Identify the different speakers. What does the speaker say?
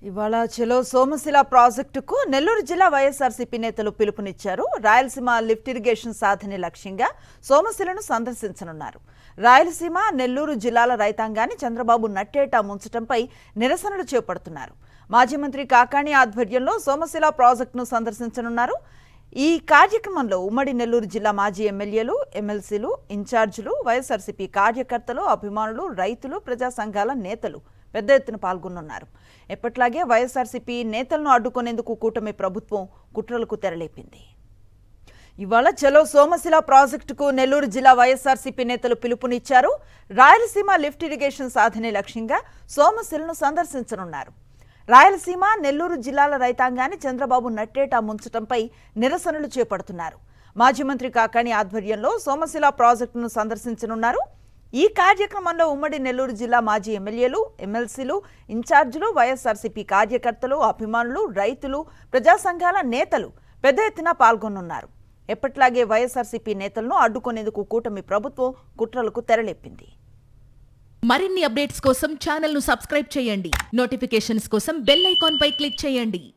Speaker 1: ఇవాళ చెలో సోమశిల ప్రాజెక్టుకు నెల్లూరు జిల్లా వైఎస్ఆర్సీపీ నేతలు పిలుపునిచ్చారు. రాయలసీమ లిఫ్ట్ ఇరిగేషన్ సాధనే లక్ష్యంగా సోమశిలను సందర్శించనున్నారు. రాయలసీమ, నెల్లూరు జిల్లాల రైతాంగాన్ని చంద్రబాబు నట్టేటా ముంచడంపై నిరసనలు చేపడుతున్నారు. మాజీ మంత్రి కాకాణి ఆధ్వర్యంలో సోమశిల ప్రాజెక్టును సందర్శించనున్నారు. ఈ కార్యక్రమంలో ఉమ్మడి నెల్లూరు జిల్లా మాజీ ఎమ్మెల్యేలు, ఎమ్మెల్సీలు, ఇన్ఛార్జీలు, వైఎస్ఆర్సీపీ కార్యకర్తలు, అభిమానులు, రైతులు, ప్రజా సంఘాల నేతలు పెద్ద ఎత్తున పాల్గొనున్నారు. ఎప్పట్లాగే వైఎస్ఆర్సీపీ నేతలను అడ్డుకునేందుకు కూటమి ప్రభుత్వం కుట్రలకు తెరలేపింది. ఇవాళ చలో సోమశిల ప్రాజెక్టుకు నెల్లూరు జిల్లా వైఎస్ఆర్సీపీ నేతలు పిలుపునిచ్చారు. రాయలసీమ లిఫ్ట్ ఇరిగేషన్ సాధనే లక్ష్యంగా సోమశిలను సందర్శించనున్నారు. రాయలసీమ, నెల్లూరు జిల్లాల రైతాంగాన్ని చంద్రబాబు నట్టేటా ముంచడంపై నిరసనలు చేపడుతున్నారు. మాజీ మంత్రి కాకాణి ఆధ్వర్యంలో సోమశిల ప్రాజెక్టును సందర్శించనున్నారు. ఈ కార్యక్రమంలో ఉమ్మడి నెల్లూరు జిల్లా మాజీ ఎమ్మెల్యేలు, ఎమ్మెల్సీలు, ఇన్ఛార్జీలు, వైఎస్ఆర్సీపీ కార్యకర్తలు, అభిమానులు, రైతులు, ప్రజా సంఘాల నేతలు పెద్ద ఎత్తున పాల్గొనున్నారు. ఎప్పట్లాగే వైఎస్ఆర్సీపీ నేతలను అడ్డుకునేందుకు కూటమి ప్రభుత్వం కుట్రలకు తెరలేపింది.
Speaker 2: మరిన్ని అప్డేట్స్ కోసం ఛానల్ ను సబ్స్క్రైబ్ చేయండి. నోటిఫికేషన్స్ కోసం బెల్ ఐకాన్ పై క్లిక్ చేయండి.